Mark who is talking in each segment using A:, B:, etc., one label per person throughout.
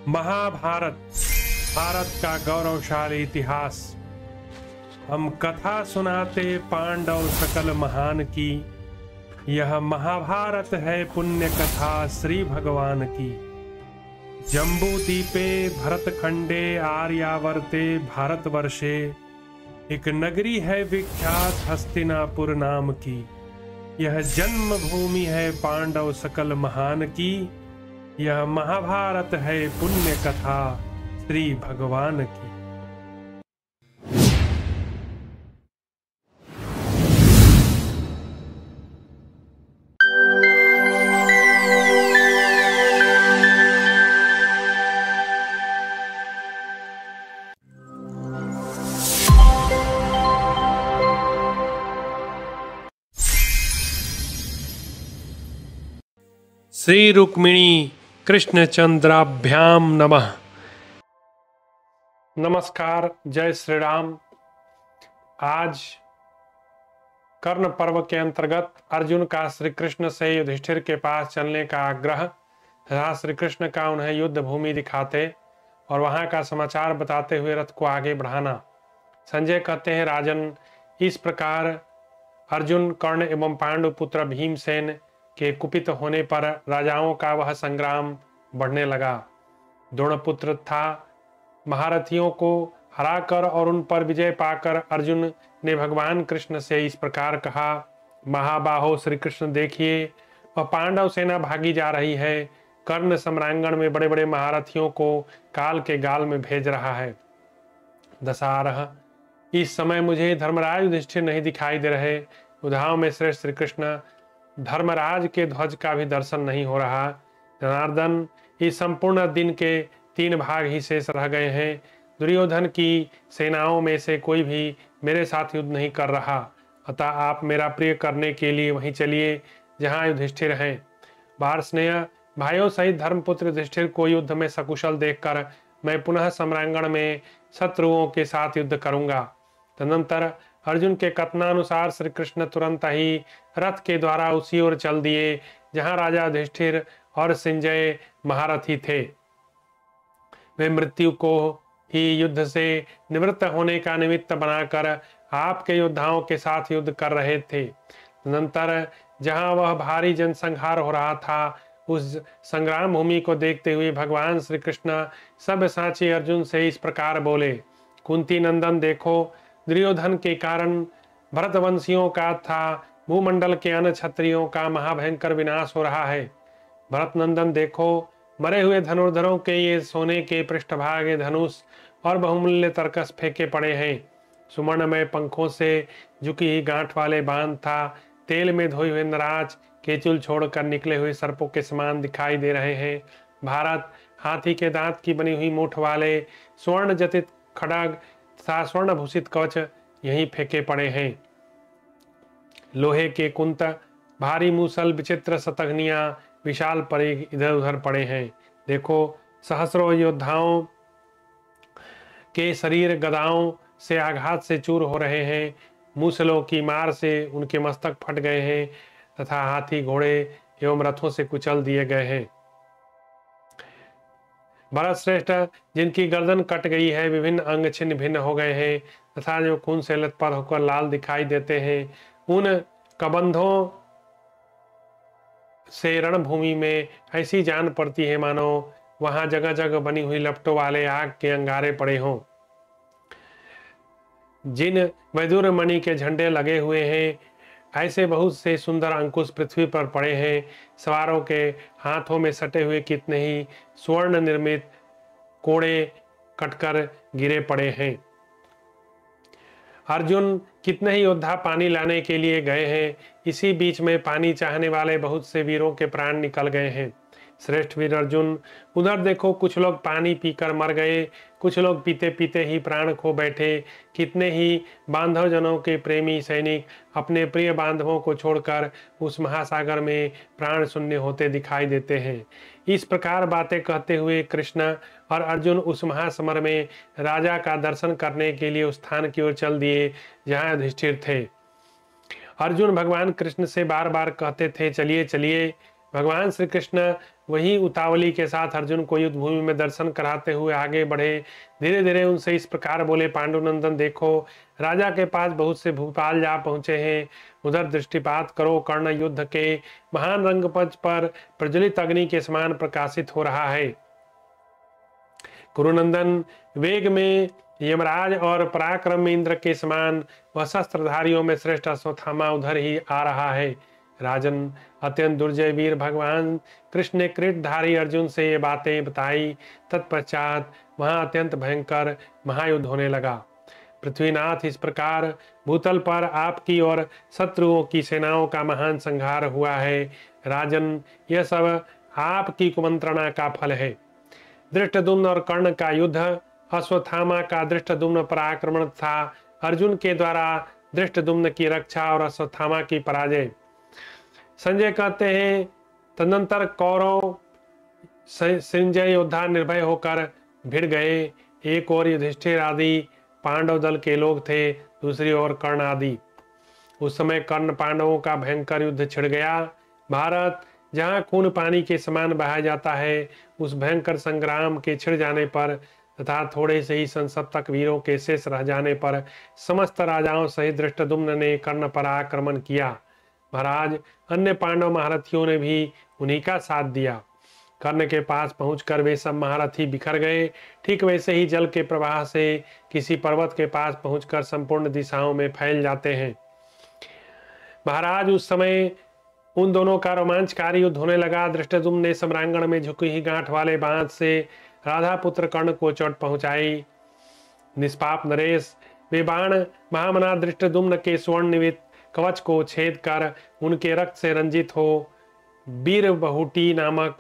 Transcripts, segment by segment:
A: महाभारत भारत का गौरवशाली इतिहास। हम कथा सुनाते पांडव सकल महान की। यह महाभारत है पुण्य कथा श्री भगवान की। जम्बू दीपे भरतखंडे आर्यावर्ते भारतवर्षे एक नगरी है विख्यात हस्तिनापुर नाम की। यह जन्म भूमि है पांडव सकल महान की। यह महाभारत है पुण्य कथा श्री भगवान की। श्री रुक्मिणी कृष्णचंद्राभ्याम नमः। नमस्कार, जय श्री राम। आज कर्ण पर्व के अंतर्गत अर्जुन का श्री कृष्ण से युधिष्ठिर के पास चलने का आग्रह तथा श्री कृष्ण का उन्हें युद्ध भूमि दिखाते और वहां का समाचार बताते हुए रथ को आगे बढ़ाना। संजय कहते हैं, राजन, इस प्रकार अर्जुन, कर्ण एवं पांडु पुत्र भीमसेन के कुपित होने पर राजाओं का वह संग्राम बढ़ने लगा। द्रोणपुत्र था। महारथियों को हराकर और उन पर विजय पाकर अर्जुन ने भगवान कृष्ण से इस प्रकार कहा, महाबाहो श्री कृष्ण, देखिए वह पांडव सेना भागी जा रही है। कर्ण सम्रांगण में बड़े बड़े महारथियों को काल के गाल में भेज रहा है। दशारह, इस समय मुझे धर्मराज युधिष्ठिर नहीं दिखाई दे रहे। उधाव में श्रेष्ठ श्री कृष्ण, धर्मराज के ध्वज का भी दर्शन नहीं हो रहा। जनार्दन, इस संपूर्ण दिन के 3 भाग ही शेष रह गए हैं। दुर्योधन की सेनाओं में से कोई भी मेरे साथ युद्ध नहीं कर रहा। अतः आप मेरा प्रिय करने के लिए वहीं चलिए जहां युधिष्ठिर हैं। वार्ष्णेय, भाइयों सहित धर्मपुत्र युधिष्ठिर को युद्ध में सकुशल देखकर मैं पुनः सम्रांगण में शत्रुओं के साथ युद्ध करूंगा। तदनंतर अर्जुन के कथनानुसार श्री कृष्ण तुरंत ही रथ के द्वारा उसी ओर चल दिए जहां राजा युधिष्ठिर और संजय महारथी थे। वे मृत्यु को ही युद्ध से निवृत्त होने का निमित्त बनाकर आपके योद्धाओं के साथ युद्ध कर रहे थे। तदनंतर जहां वह भारी जनसंहार हो रहा था, उस संग्राम भूमि को देखते हुए भगवान श्री कृष्ण सब साची अर्जुन से इस प्रकार बोले, कुंती नंदन, देखो दुर्योधन के कारण भरतवंशियों का तथा भूमंडल के अन्य क्षत्रियों का महाभयंकर विनाश हो रहा है। भरत नंदन, देखो मरे हुए धनुर्धरों के ये सोने के पृष्ठभाग धनुष और बहुमूल्य तरकस फेंके पड़े हैं। सुवर्णमय पंखों से झुकी ही गांठ वाले बांध था। तेल में धोए हुए नराज केचुल छोड़कर निकले हुए सर्पों के समान दिखाई दे रहे हैं। भारत, हाथी के दांत की बनी हुई मूठ वाले स्वर्ण जटित खड़ग तथा स्वर्ण भूषित कवच यहीं फेंके पड़े हैं। लोहे के कुंत, भारी मूसल, विचित्र शतघ्नियां, विशाल परिघ इधर उधर पड़े हैं। देखो सहस्रों योद्धाओं के शरीर गदाओं से आघात से चूर हो रहे हैं। मूसलों की मार से उनके मस्तक फट गए हैं तथा हाथी, घोड़े एवं रथों से कुचल दिए गए हैं। भरत श्रेष्ठ, जिनकी गर्दन कट गई है, विभिन्न अंग छिन्न भिन्न हो गए हैं तथा जो खून से लथपथ होकर लाल दिखाई देते हैं, उन कबंधों से रणभूमि में ऐसी जान पड़ती है मानो वहां जगह जगह बनी हुई लपटों वाले आग के अंगारे पड़े हों। जिन वैदुर मणि के झंडे लगे हुए हैं, ऐसे बहुत से सुंदर अंकुश पृथ्वी पर पड़े हैं। सवारों के हाथों में सटे हुए कितने ही स्वर्ण निर्मित कोड़े कटकर गिरे पड़े हैं। अर्जुन, कितने ही योद्धा पानी लाने के लिए गए हैं। इसी बीच में पानी चाहने वाले बहुत से वीरों के प्राण निकल गए हैं। श्रेष्ठ वीर अर्जुन, उधर देखो, कुछ लोग पानी पीकर मर गए, कुछ लोग पीते पीते ही प्राण खो बैठे। कितने ही बांधव जनों के प्रेमी सैनिक अपने प्रिय बांधवों को छोड़कर उस महासागर में प्राण शून्य होते दिखाई देते हैं। इस प्रकार बातें कहते हुए कृष्ण और अर्जुन उस महासमर में राजा का दर्शन करने के लिए उस स्थान की ओर चल दिए जहां युधिष्ठिर थे। अर्जुन भगवान कृष्ण से बार बार कहते थे, चलिए चलिए। भगवान श्री कृष्ण वहीं उतावली के साथ अर्जुन को युद्ध भूमि में दर्शन कराते हुए आगे बढ़े। धीरे धीरे उनसे इस प्रकार बोले, पांडुनंदन देखो, राजा के पास बहुत से भूपाल जा पहुंचे हैं। उधर दृष्टिपात करो, कर्ण युद्ध के महान रंगमंच पर प्रज्वलित अग्नि के समान प्रकाशित हो रहा है। कुरुनंदन, वेग में यमराज और पराक्रम में इंद्र के समान वह शस्त्रधारियों में श्रेष्ठ अश्वत्थामा उधर ही आ रहा है। राजन, अत्यंत दुर्जय वीर भगवान कृष्ण ने कृतधारी अर्जुन से ये बातें बताई। तत्पश्चात वहां अत्यंत भयंकर महायुद्ध होने लगा। पृथ्वीनाथ, इस प्रकार भूतल पर आपकी और शत्रुओं की सेनाओं का महान संहार हुआ है। राजन, यह सब आपकी कुमंत्रणा का फल है। धृष्टद्युम्न और कर्ण का युद्ध, अश्वत्थामा का धृष्टद्युम्न पर आक्रमण था, अर्जुन के द्वारा धृष्टद्युम्न की रक्षा और अश्वत्थामा की पराजय। संजय कहते हैं, तदनंतर कौरव संजय योद्धा निर्भय होकर भिड़ गए। एक ओर युधिष्ठिर आदि पांडव दल के लोग थे, दूसरी ओर कर्ण आदि। उस समय कर्ण पांडवों का भयंकर युद्ध छिड़ गया। भारत, जहाँ खून पानी के समान बहाया जाता है, उस भयंकर संग्राम के छिड़ जाने पर तथा थोड़े से ही संसप्तक वीरों के शेष रह जाने पर समस्त राजाओं सहित धृष्टद्युम्न ने कर्ण पर आक्रमण किया। महाराज, अन्य पांडव महारथियों ने भी उन्हीं का साथ दिया। कर्ण के पास पहुंचकर वे सब महारथी बिखर गए। ठीक वैसे ही जल के प्रवाह से किसी पर्वत के पास पहुंचकर संपूर्ण दिशाओं में फैल जाते हैं। महाराज, उस समय उन दोनों का रोमांचकारी युद्ध होने लगा। धृष्टद्युम्न ने सम्रांगण में झुकी ही गांठ वाले बांध से राधा पुत्र कर्ण को चोट पहुंचाई। निष्पाप नरेश, वे बाण महामना धृष्टद्युम्न के स्वर्ण निमित कवच को छेद कर उनके रक्त से रंजित हो वीर बहुटी नामक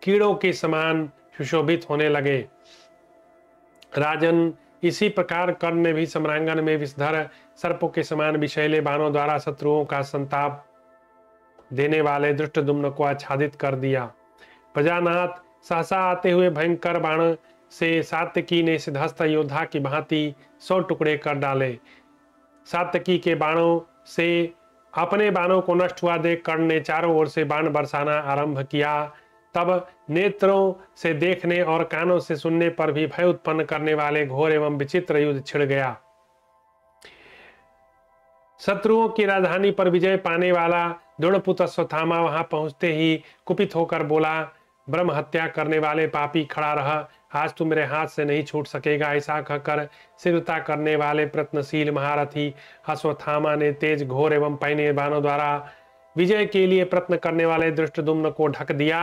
A: कीड़ों के समान सुशोभित होने लगे। राजन, इसी प्रकार कर्ण ने भी सम्रांगण में विषधर सर्पों के समान विषैले बाणों द्वारा शत्रुओं का संताप देने वाले धृष्टद्युम्न को आच्छादित कर दिया। प्रजानाथ, सहसा आते हुए भयंकर बाण से सात्यकी ने सिद्धहस्त योद्धा की भांति 100 टुकड़े कर डाले। सात्यकी के बाणों से अपने बाणों को नष्ट हुआ देख कर्ण ने चारों ओर से बाण बरसाना आरंभ किया। तब नेत्रों से देखने और कानों से सुनने पर भी भय उत्पन्न करने वाले घोर एवं विचित्र युद्ध छिड़ गया। शत्रुओं की राजधानी पर विजय पाने वाला द्रोणपुत्र अश्वत्थामा वहां पहुंचते ही कुपित होकर बोला, ब्रह्म हत्या करने वाले पापी, खड़ा रह, आज तू मेरे हाथ से नहीं छूट सकेगा। ऐसा कहकर शीघ्रता करने वाले प्रयत्नशील महारथी अश्वत्थामा ने तेज घोर एवं पैने बाणों द्वारा विजय के लिए प्रयत्न करने वाले धृष्टद्युम्न को ढक दिया।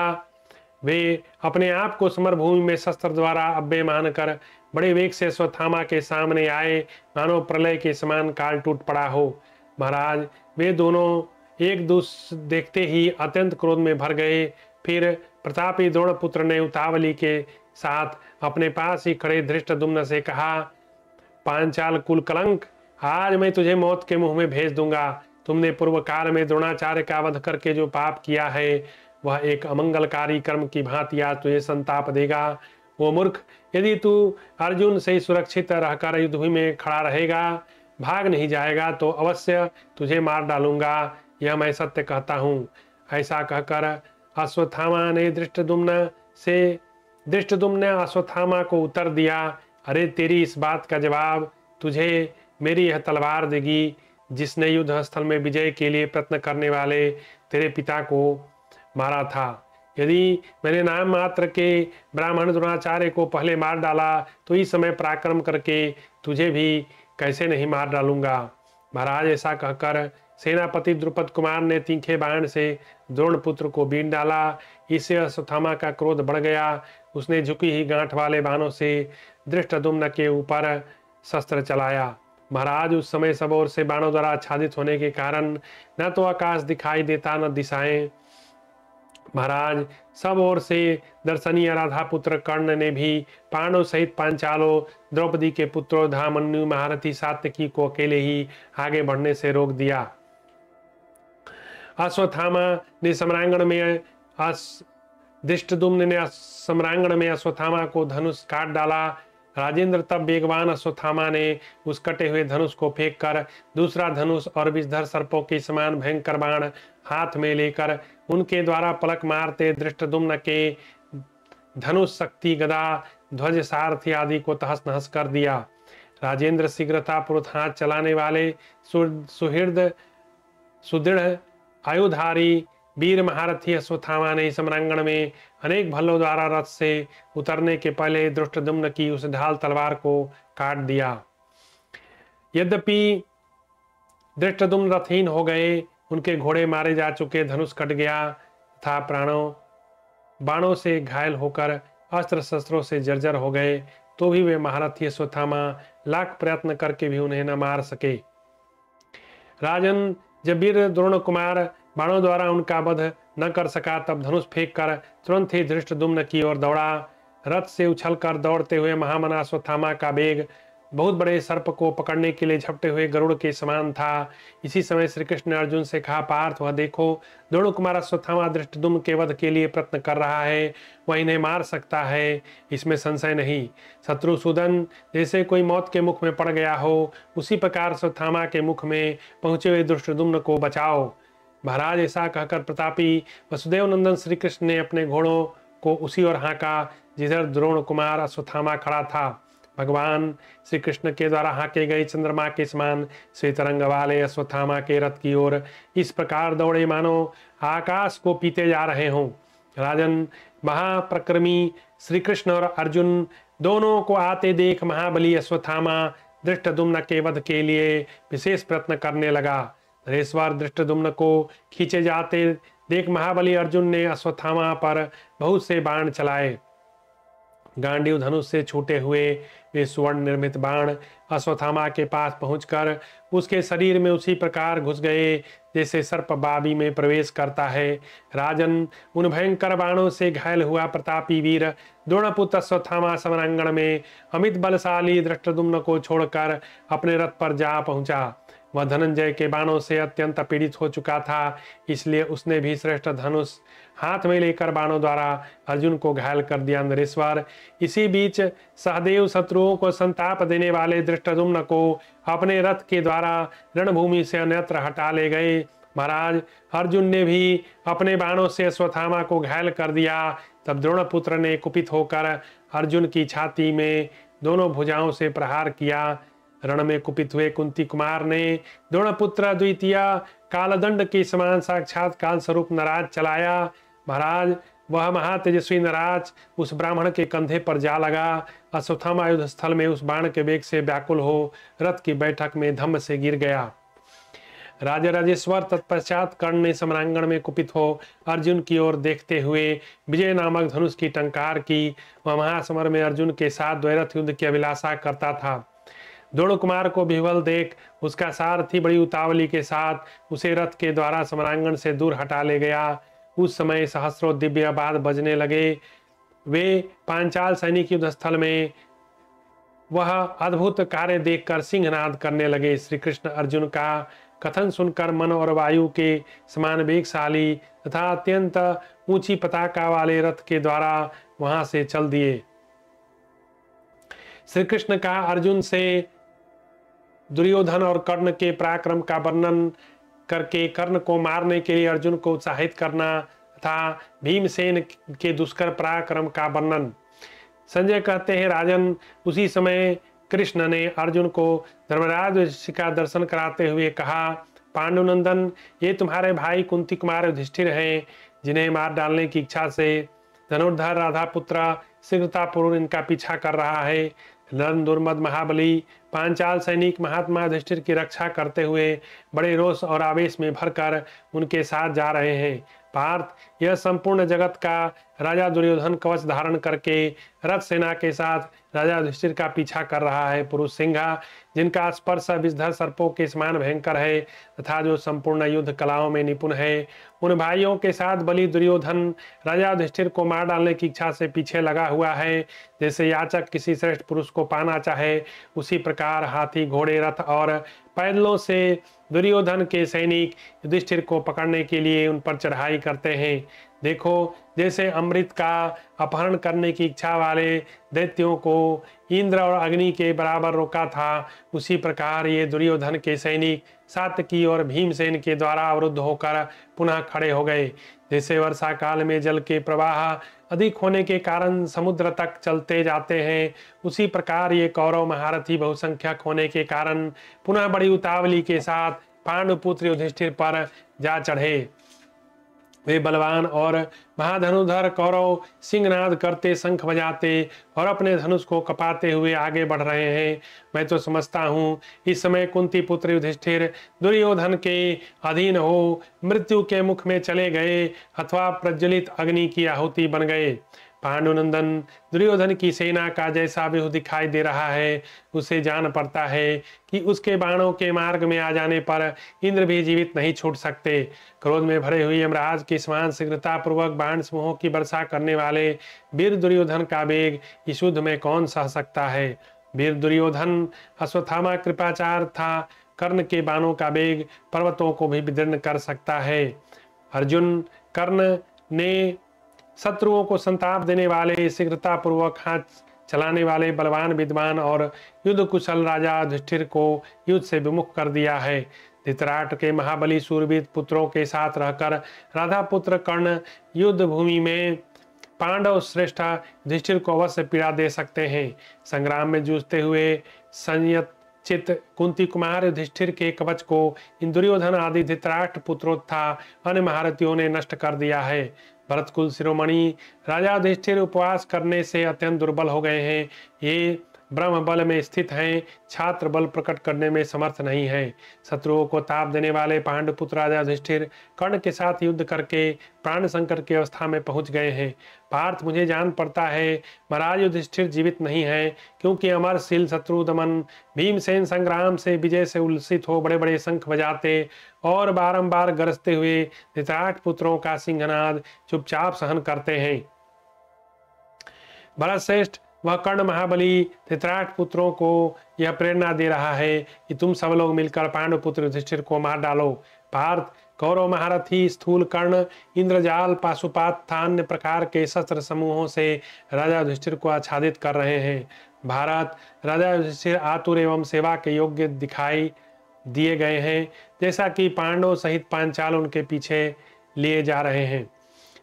A: वे अपने आप को समरभूमि में शस्त्र द्वारा अव्यय मानकर बड़े वेग से अश्वत्थामा के सामने आए, मानो प्रलय के समान काल टूट पड़ा हो। महाराज, वे दोनों एक दूसरे देखते ही अत्यंत क्रोध में भर गए। फिर प्रतापी द्रोणपुत्र ने उतावली के साथ अपने पास ही खड़े धृष्टद्युम्न से कहा, पांचाल कुल कलंक, आज मैं तुझे मौत के मुंह में भेज दूंगा। तुमने पूर्व काल में द्रोणाचार्य का वध करके जो पाप किया है, वह एक अमंगलकारी कर्म की भांति आज तुझे संताप देगा। वो मूर्ख, यदि तू अर्जुन से सुरक्षित रहकर युद्ध भूमि में खड़ा रहेगा, भाग नहीं जाएगा, तो अवश्य तुझे मार डालूंगा। यह मैं सत्य कहता हूँ। ऐसा कहकर अश्वत्थामा ने धृष्टद्युम्न ने अश्वत्थामा को उत्तर दिया, अरे तेरी इस बात का जवाब तुझे मेरी यह तलवार देगी, जिसने युद्ध स्थल में विजय के लिए प्रयत्न करने वाले तेरे पिता को मारा था। यदि मैंने नाम मात्र के ब्राह्मण द्रोणाचार्य को पहले मार डाला, तो इस समय पराक्रम करके तुझे भी कैसे नहीं मार डालूंगा। महाराज, ऐसा कहकर सेनापति द्रुपद कुमार ने तीखे बाण से द्रोणपुत्र को बीन डाला। इससे अश्वत्थामा का क्रोध बढ़ गया। उसने झुकी ही गांठ वाले बाणों से धृष्टद्युम्न के ऊपर शस्त्र चलाया। महाराज, उस समय सब ओर से बाणों द्वारा आच्छादित होने के कारण न तो आकाश दिखाई देता, न दिशाएं। महाराज, सब ओर से दर्शनीय राधा पुत्र कर्ण ने भी पांडव सहित पांचालों, द्रौपदी के पुत्रों धामन्यु, महारथी सात्यकी को अकेले ही आगे बढ़ने से रोक दिया। अश्वत्थामा ने सम्रांगण में धृष्टद्युम्न ने सम्रांगण में अश्वत्थामा को धनुष काट डाला। राजेंद्र, तब वेगवान अश्वत्थामा ने उस कटे हुए धनुष को फेंक कर दूसरा धनुष और विषधर सर्पों के समान भयंकर बाण हाथ में लेकर उनके द्वारा पलक मारते धृष्टद्युम्न के धनुष, शक्ति, गदा, ध्वज, सारथी आदि को तहस नहस कर दिया। राजेंद्र शीघ्रतापूर्वक हाथ चलाने वाले सुदृढ़ आयुधारी वीर महारथी अश्वत्थामा ने समरांगण में अनेक भल्लों द्वारा रथ से उतरने के पहले धृष्टद्युम्न की उस ढाल तलवार को काट दिया। यद्यपि धृष्टद्युम्न रथहीन हो गए, उनके घोड़े मारे जा चुके, धनुष कट गया तथा बाणों से घायल होकर अस्त्र शस्त्रों से जर्जर हो गए, तो भी वे महारथी अश्वत्थामा लाख प्रयत्न करके भी उन्हें न मार सके। राजन, जब वीर द्रोण कुमार बाणों द्वारा उनका वध न कर सका, तब धनुष फेंक कर तुरंत ही धृष्टद्युम्न की ओर दौड़ा। रथ से उछलकर दौड़ते हुए महामना अश्वत्थामा का वेग बहुत बड़े सर्प को पकड़ने के लिए झपटे हुए गरुड़ के समान था। इसी समय श्री कृष्ण ने अर्जुन से कहा, पार्थ, वह देखो, द्रोण कुमार अश्वत्थामा धृष्टद्युम्न के वध के लिए प्रयत्न कर रहा है, वह इन्हें मार सकता है, इसमें संशय नहीं। शत्रुसूदन, जैसे कोई मौत के मुख में पड़ गया हो, उसी प्रकार अश्वत्थामा के मुख में पहुंचे हुए धृष्टद्युम्न को बचाओ। महाराज, ऐसा कहकर प्रतापी वसुदेव नंदन श्री कृष्ण ने अपने घोड़ों को उसी ओर हाँका जिधर द्रोण कुमार अश्वत्थामा खड़ा था। भगवान श्री कृष्ण के द्वारा हाँके गए चंद्रमा के समान श्वेत रंग वाले अश्वत्थामा के रथ की ओर इस प्रकार दौड़े मानो आकाश को पीते जा रहे हों। राजन, महाप्रक्रमी श्री कृष्ण और अर्जुन दोनों को आते देख महाबली अश्वत्थामा धृष्टद्युम्न के वध के लिए विशेष प्रयत्न करने लगा। नरेश्वर, धृष्टद्युम्न को खींचे जाते देख महाबली अर्जुन ने अश्वत्थामा पर बहुत से बाण चलाए। गांडीव धनुष से छूटे हुए वे स्वर्ण निर्मित बाण अश्वत्थामा के पास पहुंचकर उसके शरीर में उसी प्रकार घुस गए जैसे सर्प बाबी में प्रवेश करता है। राजन, उन भयंकर बाणों से घायल हुआ प्रतापी वीर द्रोणपुत्र अश्वत्थामा समरांगण में अमित बलशाली धृष्टद्युम्न को छोड़कर अपने रथ पर जा पहुंचा। वह धनंजय के बाणों से अत्यंत पीड़ित हो चुका था, इसलिए उसने भी श्रेष्ठ धनुष हाथ में लेकर बाणों द्वारा अर्जुन को घायल कर दिया। नरेश्वर, इसी बीच सहदेव शत्रुओं को संताप देने वाले धृष्टद्युम्न को अपने रथ के द्वारा रणभूमि से अन्यत्र हटा ले गए। महाराज, अर्जुन ने भी अपने बाणों से अश्वत्थामा को घायल कर दिया। तब द्रोणपुत्र ने कुपित होकर अर्जुन की छाती में दोनों भुजाओं से प्रहार किया। रण में कुपित हुए कुंती कुमार ने द्रोणपुत्र द्वितीय कालदंड के समान साक्षात काल स्वरूप नराज चलाया। महाराज, वह महातेजस्वी नराज उस ब्राह्मण के कंधे पर जा लगा। अश्वत्थामा युद्ध स्थल में उस बाण के वेग से व्याकुल हो रथ की बैठक में धम्म से गिर गया। राजा राजेश्वर, तत्पश्चात कर्ण ने समरांगण में कुपित हो अर्जुन की ओर देखते हुए विजय नामक धनुष की टंकार की। वह महासमर में अर्जुन के साथ द्वैरथ युद्ध की अभिलाषा करता था। द्रोण कुमार को विह्वल देख उसका सारथी बड़ी उतावली के साथ उसे रथ के द्वारा समरांगण से दूर हटा ले गया। उस समय सहस्रों दिव्य आवाज बजने लगे। वे पांचाल सैनिक युद्ध स्थल में वह अद्भुत कार्य देखकर सिंहनाद करने लगे। श्री कृष्ण अर्जुन का कथन सुनकर मन और वायु के समान वेगशाली तथा अत्यंत ऊंची पताका वाले रथ के द्वारा वहां से चल दिए। श्री कृष्ण का अर्जुन से दुर्योधन और कर्ण के पराक्रम का वर्णन करके कर्ण को मारने के लिए अर्जुन को उत्साहित करना तथा भीमसेन के दुष्कर पराक्रम का वर्णन। संजय कहते हैं, राजन, उसी समय कृष्ण ने अर्जुन को धर्मराज ऋषि का दर्शन कराते हुए कहा, पांडुनंदन, ये तुम्हारे भाई कुंती कुमार युधिष्ठिर हैं, जिन्हें मार डालने की इच्छा से धनुर्धर राधा पुत्र शीघ्रतापूर्वक इनका पीछा कर रहा है। नर्म दुर्मद महाबली पांचाल सैनिक महात्मा युधिष्ठिर की रक्षा करते हुए बड़े रोष और आवेश में भरकर उनके साथ जा रहे हैं। पार्थ, यह संपूर्ण जगत का राजा दुर्योधन कवच धारण करके रथ सेना के साथ राजा युधिष्ठिर का पीछा कर रहा है। पुरुष सिंहा, जिनका स्पर्श विषधर सर्पों के समान भयंकर है तथा जो संपूर्ण युद्ध कलाओं में निपुण है, उन भाइयों के साथ बलि दुर्योधन राजा युधिष्ठिर को मार डालने की इच्छा से पीछे लगा हुआ है। जैसे याचक किसी श्रेष्ठ पुरुष को पाना चाहे, उसी प्रकार हाथी, घोड़े, रथ और पैदलों से दुर्योधन के सैनिक युधिष्ठिर को पकड़ने के लिए उन पर चढ़ाई करते हैं। देखो, जैसे अमृत का अपहरण करने की इच्छा वाले दैत्यों को इंद्र और अग्नि के बराबर रोका था, उसी प्रकार ये दुर्योधन के सैनिक सात्यकी और भीमसेन के द्वारा अवरुद्ध होकर पुनः खड़े हो गए। जैसे वर्षा काल में जल के प्रवाह अधिक होने के कारण समुद्र तक चलते जाते हैं, उसी प्रकार ये कौरव महारथी बहुसंख्यक होने के कारण पुनः बड़ी उतावली के साथ पांडुपुत्र युधिष्ठिर पर जा चढ़े। वे बलवान और महाधनुधर कौरव सिंहनाद करते, शंख बजाते और अपने धनुष को कपाते हुए आगे बढ़ रहे हैं। मैं तो समझता हूँ इस समय कुंती पुत्र युधिष्ठिर दुर्योधन के अधीन हो मृत्यु के मुख में चले गए अथवा प्रज्वलित अग्नि की आहुति बन गए। पांडुनंदन दुर्योधन की सेना का जैसा व्यूह दिखाई दे रहा है, उसे जान पड़ता है कि उसके बाणों के मार्ग में आ जाने पर इंद्र भी जीवित नहीं छूट सकते। क्रोध में भरे हुए यमराज के समान शीघ्रता पूर्वक बाण समूहों की वर्षा करने वाले वीर दुर्योधन का वेग इस युद्ध में कौन सह सकता है। वीर दुर्योधन अश्वत्थामा कृपाचार्य था, कर्ण के बाणों का वेग पर्वतों को भी विदीर्ण कर सकता है। अर्जुन कर्ण ने शत्रुओं को संताप देने वाले, शीघ्रता पूर्वक हाथ चलाने वाले बलवान विद्वान और युद्ध कुशल राजा युधिष्ठिर को युद्ध से विमुख कर दिया है। धृतराष्ट्र के महाबली सूरवीर पुत्रों के साथ रहकर राधा पुत्र कर्ण युद्ध भूमि में पांडव श्रेष्ठ युधिष्ठिर को अवश्य पीड़ा दे सकते हैं। संग्राम में जूझते हुए संयत चित कुंती कुमार युधिष्ठिर के कवच को इन दुर्योधन आदि धृतराष्ट्र पुत्रोत्था अन्य महारथियों ने नष्ट कर दिया है। भरतकुल शिरोमणि राजा युधिष्ठिर उपवास करने से अत्यंत दुर्बल हो गए हैं। ये ब्रह्म बल में स्थित हैं, छात्र बल प्रकट करने में समर्थ नहीं है। शत्रुओं को ताप देने वाले पांडुपुत्र राजा युधिष्ठिर कर्ण के साथ युद्ध करके प्राण संकट की अवस्था में पहुंच गए हैं। पार्थ, मुझे जान पड़ता है महाराज युधिष्ठिर जीवित नहीं है, क्योंकि अमरशील शत्रु दमन भीमसेन संग्राम से विजय से उल्लसित हो बड़े बड़े शंख बजाते और बारंबार गरजते हुए धृतराष्ट्र पुत्रों का सिंहनाद चुपचाप सहन करते हैं। भरत श्रेष्ठ, वह कर्ण महाबली धृतराष्ट्र पुत्रों को यह प्रेरणा दे रहा है कि तुम सब लोग मिलकर पांडुपुत्र युधिष्ठिर को मार डालो। पार्थ, कौरव महारथी स्थूल कर्ण इंद्रजाल पाशुपात तथा अन्य प्रकार के शस्त्र समूहों से राजा युधिष्ठिर को आच्छादित कर रहे हैं। भारत, राजा युधिष्ठिर आतुर एवं सेवा के योग्य दिखाई दिए गए हैं, जैसा कि पांडव सहित पांचाल उनके पीछे लिए जा रहे हैं।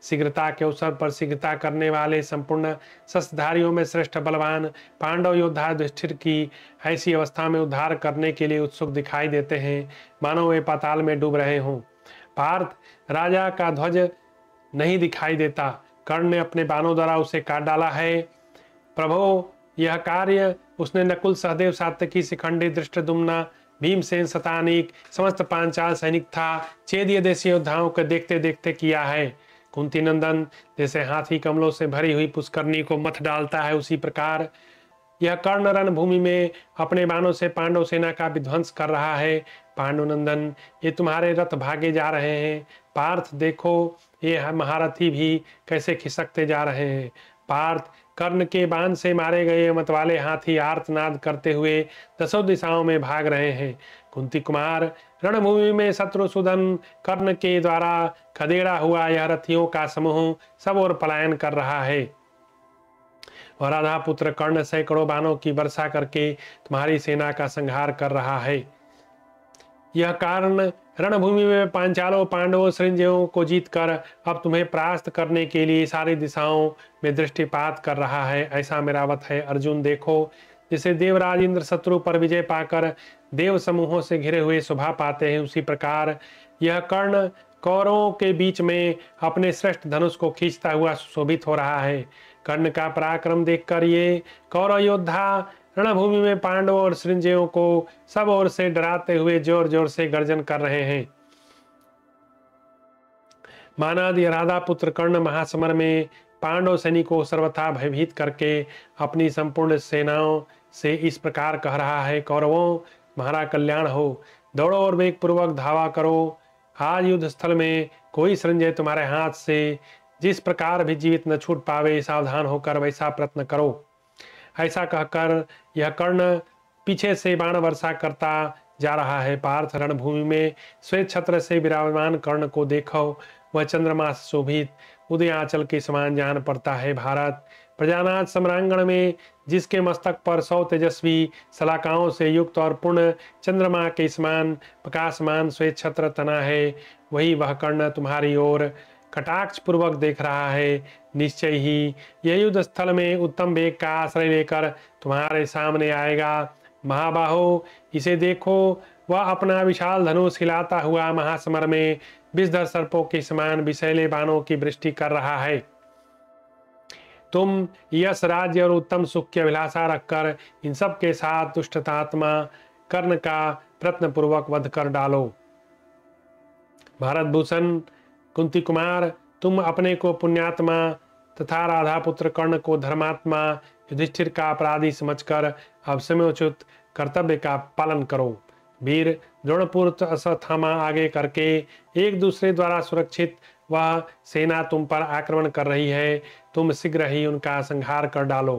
A: शीघ्रता के अवसर पर शीघ्रता करने वाले संपूर्ण शस्त्रधारियों में श्रेष्ठ बलवान पांडव योद्धा युधिष्ठिर की ऐसी अवस्था में उद्धार करने के लिए उत्सुक दिखाई देते हैं, मानो वे पाताल में डूब रहे हों। पार्थ, राजा का ध्वज नहीं दिखाई देता, कर्ण ने अपने बाणों द्वारा उसे काट डाला है। प्रभो, यह कार्य उसने नकुल, सहदेव, सात्यकी, शिखंडी, धृष्टद्युम्न, भीमसेन, शतानीक समस्त पांचाल सैनिक था चेदिय देशी योद्धाओं को देखते देखते किया है। कुंती नंदन, जैसे हाथी कमलों से भरी हुई पुष्करनी को मथ डालता है, उसी प्रकार यह कर्ण रणभूमि में अपने बाणों से पांडव सेना का विध्वंस कर रहा है। पांडुनंदन, ये तुम्हारे रथ भागे जा रहे हैं। पार्थ, देखो ये महारथी भी कैसे खिसकते जा रहे हैं। पार्थ, कर्ण के बाण से मारे गए मतवाले हाथी आर्तनाद करते हुए दसों दिशाओं में भाग रहे हैं। कुंती कुमार, रणभूमि में शत्रुसूदन कर्ण के द्वारा खदेड़ा हुआ यह रथियों का समूह सब ओर पलायन कर रहा है और राधा पुत्र कर्ण सैकड़ों बाणों की वर्षा करके तुम्हारी सेना का संहार कर रहा है। यह कारण रणभूमि में पांचालों पांडवों सृंजयों को जीतकर अब तुम्हें परास्त करने के लिए सारी दिशाओं में दृष्टिपात कर रहा है, ऐसा मेरा वत है। अर्जुन, देखो जैसे देवराज इंद्र शत्रु पर विजय पाकर देव समूहों से घिरे हुए शोभा पाते हैं, उसी प्रकार यह कर्ण कौरवों के बीच में अपने श्रेष्ठ धनुष को खींचता हुआ सुशोभित हो रहा है। कर्ण का पराक्रम देखकर ये कौरव योद्धा रणभूमि में पांडवों और सृंजयों को सब ओर से डराते हुए जोर जोर से गर्जन कर रहे हैं। मानाद राधा पुत्र कर्ण महासमर में पांडव सैनिकों सर्वथा भयभीत करके अपनी संपूर्ण सेनाओं से इस प्रकार कह रहा है, कौरवों, तुम्हारा कल्याण हो, दौड़ो और वेग पूर्वक धावा करो। आज युद्ध स्थल में कोई संजय तुम्हारे हाथ से जिस प्रकार भी जीवित न छूट पावे, सावधान होकर वैसा प्रयत्न करो। ऐसा कहकर यह कर्ण पीछे से बाण वर्षा करता जा रहा है। पार्थ, रणभूमि में श्वेत छत्र से विराजमान कर्ण को देखो, वह चंद्रमा से शोभित उदयाचल के समान जान पड़ता है। भारत, प्रजानाथ सम्रांगण में जिसके मस्तक पर 100 तेजस्वी शलाकाओं से युक्त और पूर्ण चंद्रमा के समान प्रकाशमान श्वेत छत्र तना है, वही वह कर्ण तुम्हारी ओर कटाक्ष पूर्वक देख रहा है। निश्चय ही यह युद्ध स्थल में उत्तम वेग का आश्रय लेकर तुम्हारे सामने आएगा। महाबाहो, इसे देखो, वह अपना विशाल धनुष हिलाता हुआ महासमर में विषधर सर्पों के समान विषैले बाणों की वृष्टि कर रहा है। तुम यश, राज्य और उत्तम सुख की अभिलाषा रखकर इन सब के साथ दुष्टतात्मा कर्ण का प्रयत्न पूर्वक वध कर डालो। भारत भूषण, कुंती कुमार, तुम अपने को पुण्यात्मा तथा राधा पुत्र कर्ण को धर्मात्मा युधिष्ठिर का अपराधी समझकर अब समयोचित कर्तव्य का पालन करो। वीर द्रोणपुत्र अश्वत्थामा आगे करके एक दूसरे द्वारा सुरक्षित वह सेना तुम पर आक्रमण कर रही है, तुम शीघ्र ही उनका संहार कर डालो।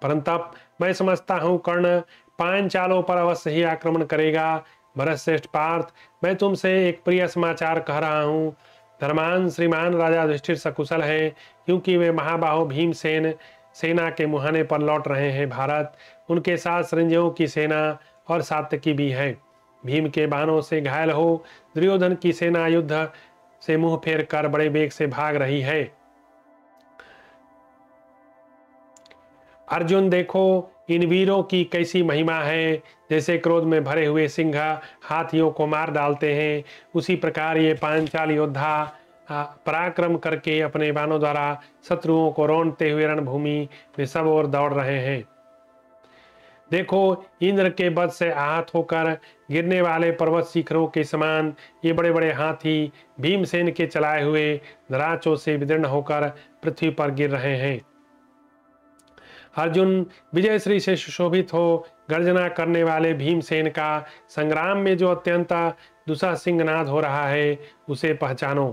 A: परंतप मैं समझता हूँ कर्ण पांचालों पर अवश्य ही आक्रमण करेगा। भरतश्रेष्ठ पार्थ, मैं तुमसे एक प्रिय समाचार कह रहा हूँ। धर्मान श्रीमान राजा युधिष्ठिर सकुशल हैं, क्योंकि वे महाबाहो भीमसेन सेना के मुहाने पर लौट रहे हैं। भारत, उनके साथ संजयों की सेना और सात्यकी भी है। भीम के बाणों से घायल हो दुर्योधन की सेना युद्ध से मुंह फेर कर बड़े वेग से भाग रही है। अर्जुन, देखो इन वीरों की कैसी महिमा है। जैसे क्रोध में भरे हुए सिंह हाथियों को मार डालते हैं, उसी प्रकार ये पांचाल योद्धा पराक्रम करके अपने बाणों द्वारा शत्रुओं को रौंदते हुए रणभूमि में सब ओर दौड़ रहे हैं। देखो, इंद्र के बध से आहत होकर गिरने वाले पर्वत शिखरों के समान ये बड़े बड़े हाथी भीमसेन के चलाए हुए धराचों से विदीर्ण होकर पृथ्वी पर गिर रहे हैं। अर्जुन, विजय श्री से सुशोभित हो गर्जना करने वाले भीमसेन का संग्राम में जो अत्यंत दुस्साहसिंहनाद हो रहा है, उसे पहचानो।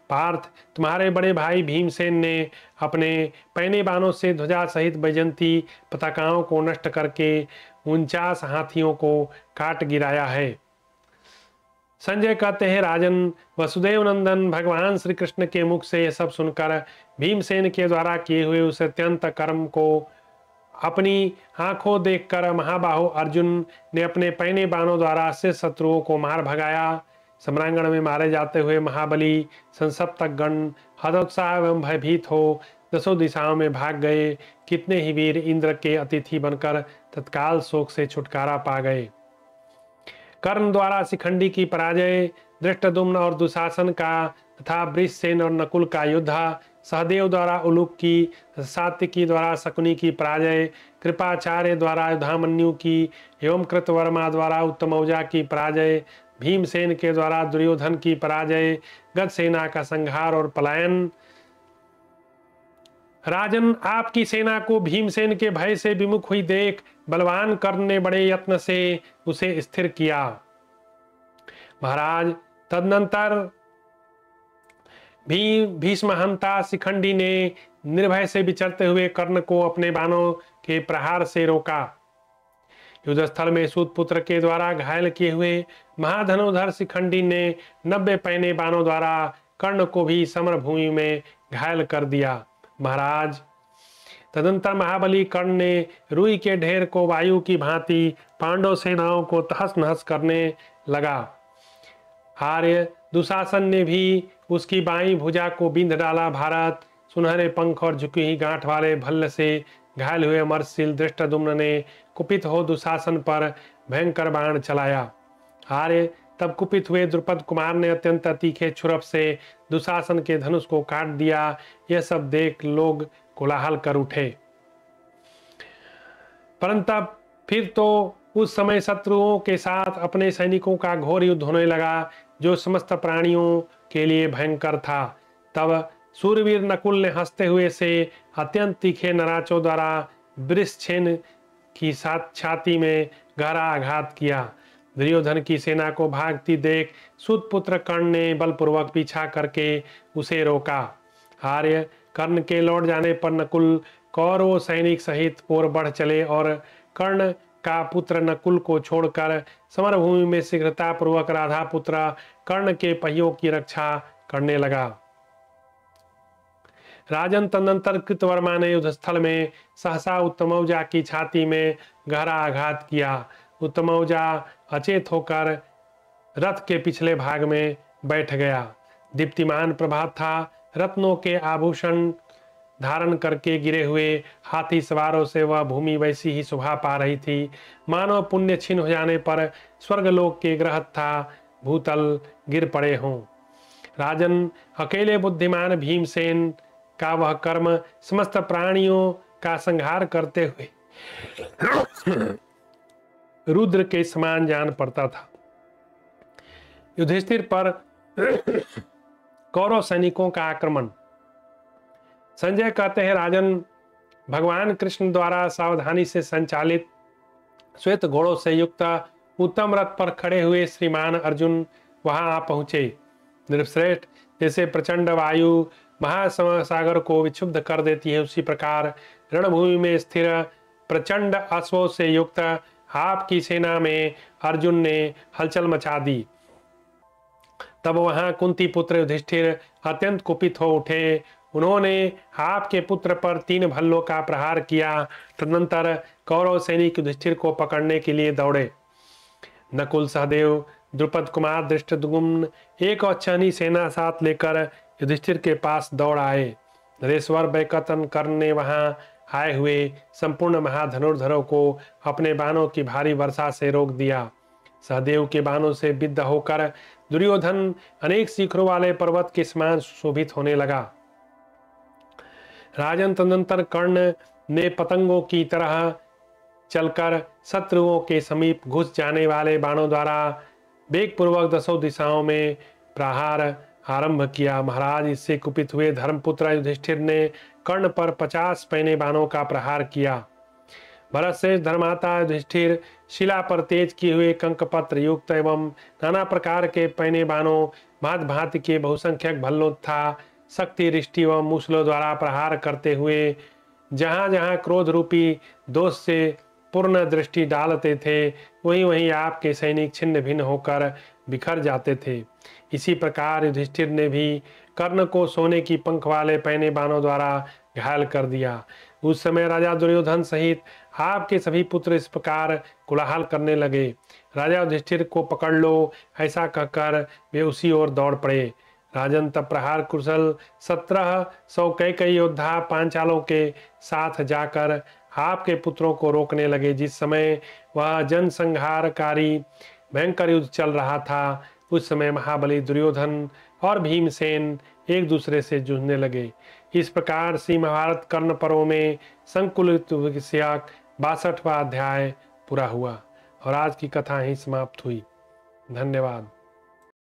A: पार्थ, तुम्हारे बड़े भाई भीमसेन ने अपने पैने बाणों से ध्वजा सहित बैजंती पताकाओं को नष्ट करके 49 हाथियों को काट गिराया है। संजय कहते हैं, राजन, वसुदेव नंदन भगवान श्री कृष्ण के मुख से यह सब सुनकर भीमसेन के द्वारा किए हुए उस अत्यंत कर्म को अपनी आंखों देखकर महाबाहु अर्जुन ने अपने पैने बाणों द्वारा से शत्रुओं को मार भगाया। सम्रांगण में मारे जाते हुए महाबली संसप्तक गण हतोत्साह एवं भयभीत हो दसों दिशाओं में भाग गए। कितने ही वीर इंद्र के अतिथि बनकर तत्काल शोक से छुटकारा पा गए। कर्ण द्वारा शिखंडी की पराजय, धृष्टद्युम्न और दुशासन का तथा वृषसेन और नकुल का युद्ध, सहदेव द्वारा उलूक की, सात्यकी द्वारा शकुनी की पराजय, कृपाचार्य द्वारा युधामन्यु की एवं कृतवर्मा द्वारा उत्तमौजा की पराजय, भीमसेन के द्वारा दुर्योधन की पराजय, गज सेना का संहार और पलायन। राजन, आपकी सेना को भीमसेन के भय से विमुख हुई देख बलवान कर्ण ने बड़े यत्न से उसे स्थिर किया। महाराज, तदनंतर भीष्महंता शिखंडी ने निर्भय से विचरते हुए कर्ण को अपने बाणों के प्रहार से रोका। युद्धस्थल में सूतपुत्र के द्वारा घायल किए हुए महाधनुधर शिखंडी ने 90 पैने बाणों द्वारा कर्ण को भी समरभूमि में घायल कर दिया। महाराज, तदंतर महाबली कर्ण ने रुई के ढेर को वायु की भांति पांडव सेनाओं को तहस नहस करने लगा। आर्य दुशासन ने भी उसकी बाईं भुजा को बिंध डाला। भारत, सुनहरे पंख और झुकी हुई गांठ वाले भल्ल से घायल हुए अमरशील धृष्टद्युम्न ने कुपित हो दुशासन पर भयंकर बाण चलाया। आर्य, तब कुपित हुए द्रुपद कुमार ने अत्यंत तीखे छुरप से दुशासन के धनुष को काट दिया। यह सब देख लोग कोलाहल कर उठे। परंतु फिर तो उस समय शत्रुओं के साथ अपने सैनिकों का घोर युद्ध होने लगा, जो समस्त प्राणियों के लिए भयंकर था। तब सूरवीर नकुल ने हंसते हुए से अत्यंत तीखे नराचों द्वारा वृषसेन की छाती में गहरा आघात किया। दुर्योधन की सेना को भागती देख सूतपुत्र कर्ण ने बलपूर्वक पीछा करके उसे रोका। आर्य, कर्ण के लौट जाने पर नकुल कौरव सैनिक सहित ओर बढ़ चले और कर्ण का पुत्र नकुल को छोड़कर समरभूमि में शीघ्रता पूर्वक राधा पुत्र कर्ण के पहियों की रक्षा करने लगा। राजन तदनंतर कृतवर्मा ने युद्ध स्थल में सहसा उत्तमौजा की छाती में गहरा आघात किया। उत्तमौजा अचेत होकर रथ के पिछले भाग में बैठ गया। दीप्तिमान प्रभात था। रत्नों के आभूषण धारण करके गिरे हुए हाथी सवारों से वह भूमि वैसी ही शोभा पा रही थी मानो पुण्य छीन हो जाने पर स्वर्गलोक के ग्रह था भूतल गिर पड़े हों। राजन, अकेले बुद्धिमान भीमसेन का वह कर्म समस्त प्राणियों का संहार करते हुए रुद्र के समान जान पड़ता था। युधिष्ठिर पर कौरव सैनिकों का आक्रमण। संजय कहते हैं, राजन, भगवान कृष्ण द्वारा सावधानी से संचालित श्वेत घोड़ों से युक्त उत्तम रथ पर खड़े हुए श्रीमान अर्जुन वहां आ पहुंचे। नृपश्रेष्ठ, जैसे प्रचंड वायु महासागर को विक्षुब्ध कर देती है, उसी प्रकार रणभूमि में स्थिर प्रचंड अश्वों से युक्त आपकी सेना में अर्जुन ने हलचल मचा दी। तब वहां कुंती पुत्र युधिष्ठिर अत्यंत कुपित हो उठे। उन्होंने आपके पुत्र पर 3 भल्लों का प्रहार किया। तदनंतर कौरव सैनिक युधिष्ठिर को पकड़ने के लिए दौड़े। नकुल, सहदेव, द्रुपद कुमार, धृष्टद्युम्न एक अच्छी सेना साथ लेकर युधिष्ठिर के पास दौड़ आए। नरेश्वर, बैकतन, कर्ण ने वहां आए हुए संपूर्ण महाधनुर्धरों को अपने बाणों की भारी वर्षा से रोक दिया। सहदेव के बाणों से विद्ध होकर दुर्योधन अनेक शिखरों वाले पर्वत के समान शोभित होने लगा। राजन, तदनंतर कर्ण ने पतंगों की तरह चलकर शत्रुओं के समीप घुस जाने वाले बाणों द्वारा वेगपूर्वक 10 दिशाओं में प्रहार आरंभ किया। महाराज, इससे कुपित हुए धर्मपुत्र युधिष्ठिर ने कर्ण पर 50 पैने बाणों का प्रहार किया। भरत से धर्माता युधिष्ठिर शिला पर तेज किए हुए कंकपत्र युक्त एवं नाना प्रकार के पैने बाणों भांति भांति के बहुसंख्यक भल्लों तथा शक्ति रिष्टि एवं मूसलों द्वारा प्रहार करते हुए जहां जहां क्रोध रूपी दोष से पूर्ण दृष्टि डालते थे, वहीं वहीं आपके सैनिक छिन्न भिन्न होकर बिखर जाते थे। इसी प्रकार युधिष्ठिर ने भी कर्ण को सोने की पंख वाले पैने बाणों द्वारा घायल कर दिया। उस समय राजा दुर्योधन सहित आपके सभी पुत्र इस प्रकार कोलाहल करने लगे, राजा युधिष्ठिर को पकड़ लो, ऐसा कहकर वे उसी ओर दौड़ पड़े। राजन, तब प्रहार कुशल 1700 कई योद्धा पांचालों के साथ जाकर आपके पुत्रों को रोकने लगे। जिस समय वह जनसंहारकारी भयंकर युद्ध चल रहा था, उस समय महाबली दुर्योधन और भीमसेन एक दूसरे से जूझने लगे। इस प्रकार श्री महाभारत कर्ण पर्व में संकुलित विषयक 62वां अध्याय पूरा हुआ और आज की कथा यहीं समाप्त हुई। धन्यवाद।